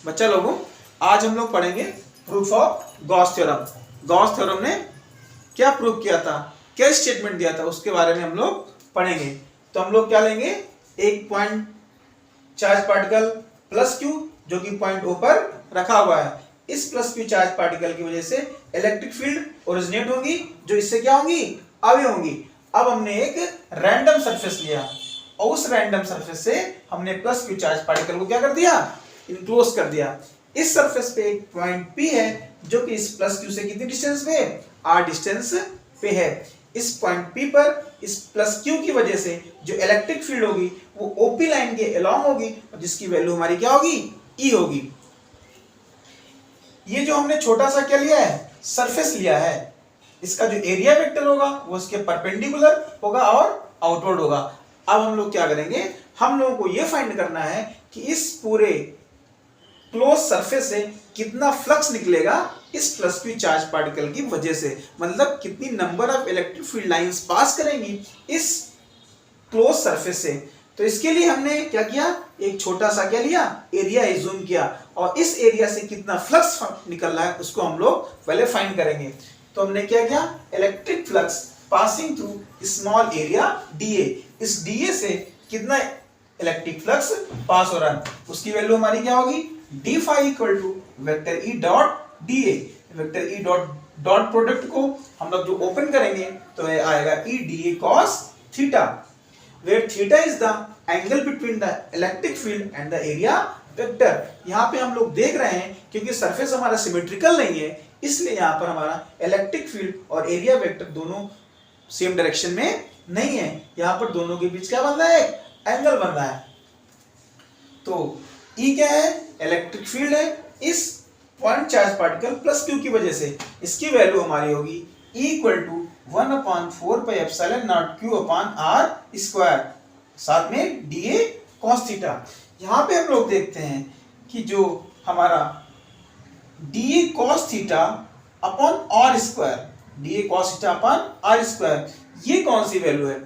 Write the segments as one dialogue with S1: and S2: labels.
S1: बच्चा लोगों, आज हम लोग पढ़ेंगे proof of Gauss theorem. Gauss theorem ने क्या प्रूव किया था, क्या स्टेटमेंट दिया था, उसके बारे में हम लोग पढ़ेंगे। तो हम लोग क्या लेंगे, एक point charge particle plus Q जो कि पॉइंट ओ पर रखा हुआ है। इस प्लस क्यू चार्ज पार्टिकल की वजह से इलेक्ट्रिक फील्ड ओरिजिनेट होगी, जो इससे क्या होंगी, आवे होंगी। अब हमने एक रैंडम सरफेस लिया और उस रैंडम सरफेस से हमने प्लस क्यू चार्ज पार्टिकल को क्या कर दिया, इनक्लोज कर दिया। इस सरफेस पे एक पॉइंट पी है जो कि इस प्लस क्यू से कितनी डिस्टेंस पे, आर डिस्टेंस पे है। इस पॉइंट पी पर इस प्लस क्यू की वजह से जो इलेक्ट्रिक फील्ड होगी वो ओपी लाइन के अलोंग होगी, जिसकी वैल्यू हमारी क्या होगी, ई होगी। ये जो हमने छोटा सा क्या लिया है, सरफेस लिया है, इसका जो एरिया वेक्टर होगा वो इसके परपेंडिकुलर होगा और आउटवर्ड होगा। अब हम लोग क्या करेंगे, हम लोगों को यह फाइंड करना है कि इस पूरे क्लोज सरफेस से कितना फ्लक्स निकलेगा इस प्लस क्यू चार्ज पार्टिकल की वजह से, मतलब कितनी number of electric field lines pass करेंगी इस क्लोज सरफेस से। तो इसके लिए हमने क्या किया, एक छोटा सा क्या लिया, एरिया जूम किया और इस एरिया से कितना फ्लक्स निकल रहा है उसको हम लोग पहले फाइंड करेंगे। तो हमने क्या किया, electric flux passing through small area DA, इस डीए से कितना इलेक्ट्रिक फ्लक्स पास हो रहा है उसकी वैल्यू हमारी क्या होगी, d phi equal to vector E dot d A. Vector E dot product को हम लोग जो ओपन करेंगे तो ये आएगा E d A cos theta, where theta is the angle between the electric field and the area vector. यहाँ पे हम लोग देख रहे हैं क्योंकि सरफेस हमारा सिमेट्रिकल नहीं है, इसलिए यहाँ पर हमारा इलेक्ट्रिक फील्ड और एरिया वेक्टर दोनों सेम डायरेक्शन में नहीं है। यहाँ पर दोनों के बीच क्या बन रहा है, एंगल बन रहा है। तो E क्या है, इलेक्ट्रिक फील्ड है इस point charge particle plus q की वजह से। इसकी वैल्यू हमारी होगी E equal to 1/4 pi epsilon naught Q upon R square, साथ में dA cos थीटा। यहाँ पे हम लोग देखते हैं कि जो हमारा dA cos theta upon R square, dA cos theta upon R square, ये कौन सी वैल्यू है।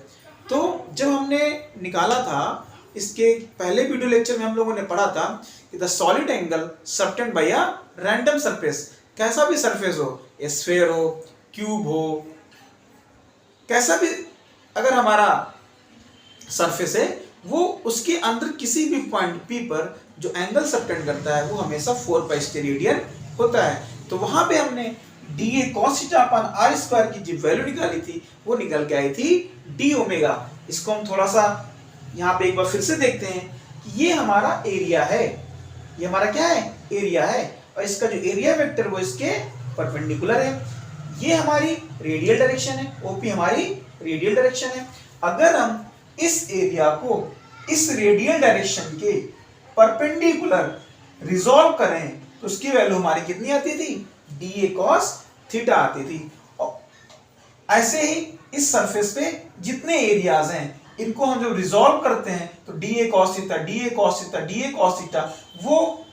S1: तो जब हमने निकाला था, इसके पहले वीडियो लेक्चर में हम लोगों ने पढ़ा था कि the solid angle subtended by a random surface, कैसा भी सरफेस हो, स्फीयर हो, क्यूब हो, कैसा भी अगर हमारा सरफेस है, वो उसके अंदर किसी भी पॉइंट पी पर जो एंगल सबटेंड करता है वो हमेशा 4 पाई स्टेरेडियन होता है। तो वहां पे हमने dA cos theta upon R square की जो वैल्यू निकाली थी वो निकल के आई थी d ओमेगा। इसको हम थोड़ा सा यहाँ पे एक बार फिर से देखते हैं कि ये हमारा एरिया है, ये हमारा क्या है, एरिया है, और इसका जो एरिया वेक्टर वो इसके परपेंडिकुलर है। ये हमारी रेडियल डायरेक्शन है, ओपी हमारी रेडियल डायरेक्शन है। अगर हम इस एरिया को इस रेडियल डायरेक्शन के परपेंडिकुलर रिजॉल्व करें तो उसकी वैल्यू हमारी कितनी आती थी, dA cos थीटा आती थी। और ऐसे ही इस सरफेस पे जितने एरियाज हैं इनको हम जब रिजॉल्व करते हैं तो dA cos theta, dA cos theta, dA cos theta, वो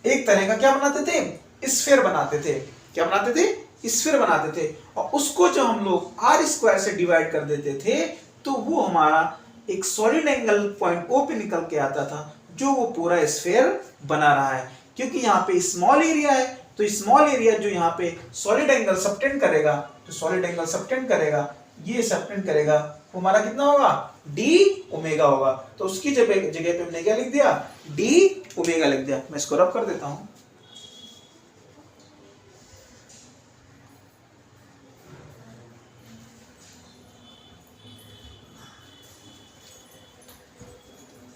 S1: एक तरह का क्या बनाते थे, स्फीयर बनाते थे। क्या बनाते थे, स्फीयर बनाते थे। और उसको जब हम लोग R स्क्वायर से डिवाइड कर देते थे तो वो हमारा एक सॉलिड एंगल पॉइंट O पे निकल के आता था, जो वो पूरा स्फीयर बना रहा है। क्योंकि यहाँ पे स्मॉल एरिया है तो स्मॉल एरिया जो यहाँ पे सॉलिड एंगल सबटेंड करेगा, तो सॉलिड एंगल सबटेंड करेगा, ये सबटेंड करेगा, वो हमारा कितना होगा, d ओमेगा होगा। तो उसकी जगह पे हमने क्या लिख दिया, d ओमेगा लिख दिया। मैं इसको रब कर देता हूं।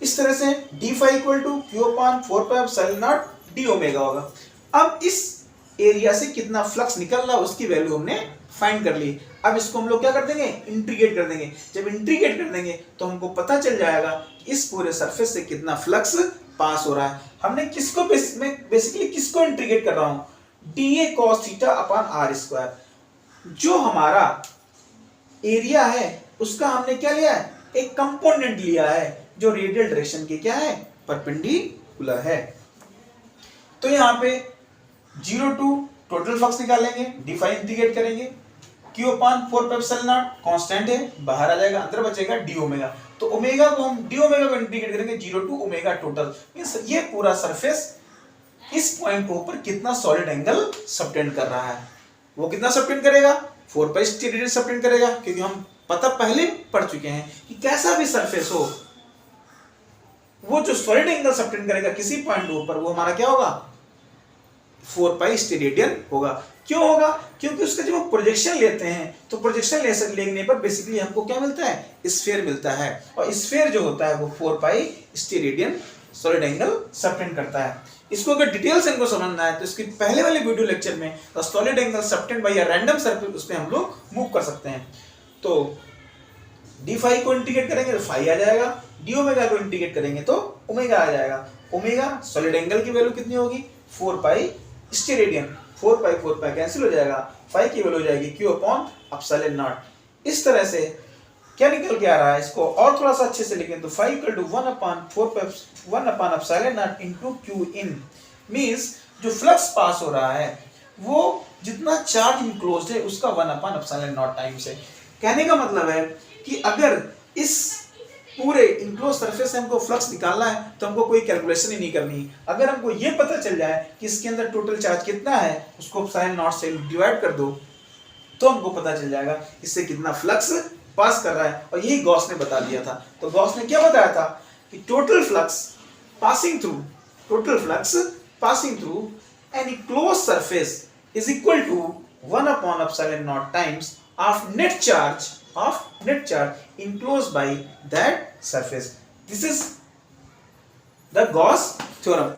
S1: इस तरह से d phi equal to Q upon 4 pi epsilon naught d omega होगा। अब इस एरिया से कितना फ्लक्स निकल रहा है उसकी वैल्यू हमने फाइंड कर ली। अब इसको हम लोग क्या कर देंगे, इंटीग्रेट कर देंगे। जब इंटीग्रेट कर देंगे तो हमको पता चल जाएगा कि इस पूरे सरफेस से कितना फ्लक्स पास हो रहा है। हमने किसको बेसिकली किसको इंटीग्रेट कर रहा हूं, dA cos theta upon R square. जो हमारा एरिया है उसका हमने क्या लिया है, एक कंपोनेंट लिया है जो रेडियल डायरेक्शन के क्या है, परपेंडिकुलर है। तो यहाँ पे 0 टू टोटल फ्लक्स निकालेंगे, डी फाई इंटीग्रेट करेंगे, Q upon 4 pi epsilon not constant है, बाहर आ जाएगा, अंदर बचेगा d ओमेगा। तो ओमेगा को हम d ओमेगा को इंटीग्रेट करेंगे 0 टू ओमेगा टोटल, मींस ये पूरा सरफेस इस पॉइंट O पर कितना सॉलिड एंगल सबटेंड कर रहा है। वो कितना सबटेंड करेगा, 4 पाई स्टेरेडियन सबटेंड करेगा, क्योंकि हम पता पहले पढ़ चुके हैं कि कैसा भी सरफेस हो, वो जो सॉलिड एंगल सबटेंड करेगा किसी पॉइंट O पर, वो हमारा क्या होगा, 4 पाई स्टेरेडियन होगा। क्यों होगा, क्योंकि उसका जब हम प्रोजेक्शन लेते हैं तो प्रोजेक्शन लेने पर बेसिकली हमको क्या मिलता है, स्फीयर मिलता है, और स्फीयर जो होता है वो 4 पाई स्टेरेडियन सॉलिड एंगल सबटेंड करता है। इसको अगर डिटेल से इनको समझना है तो इसकी पहले वाले वीडियो लेक्चर में the solid angle subtended by a random circle, उस पे हम लोग मूव कर सकते हैं। तो डी फाई को इंटीग्रेट करेंगे तो फाई आ जाएगा, डी ओमेगा को इंटीग्रेट करेंगे तो ओमेगा आ जाएगा। ओमेगा सॉलिड एंगल की वैल्यू कितनी होगी, 4 पाई स्टेरेडियन, 4 पाई कैंसिल हो जाएगा, फाई की वैल्यू हो जाएगी Q अपॉन एप्सिलॉन नॉट। इस तरह से क्या निकल के आ रहा है, इसको और थोड़ा सा अच्छे से लिखें तो phi equal to 1 upon epsilon naught into Q in, means जो फ्लक्स पास हो रहा है वो जितना चार्ज इनक्लोज्ड है उसका 1 अपॉन एप्सिलॉन नॉट टाइम्स है। कहने का मतलब है कि अगर इस पूरे इनक्लोज सरफेस से हमको फ्लक्स निकालना है तो हमको कोई कैलकुलेशन ही नहीं करनी। अगर हमको ये पता चल जाए कि इसके अंदर टोटल चार्ज कितना है, उसको एप्सिलॉन नॉट से डिवाइड कर दो तो हमको पता चल जाएगा इससे कितना फ्लक्स पास कर रहा है। और यही गॉस ने बता दिया था। तो गॉस ने क्या बताया था कि total flux passing through an enclosed surface is equal to 1 upon epsilon naught times of net charge enclosed by that surface. This is the Gauss theorem.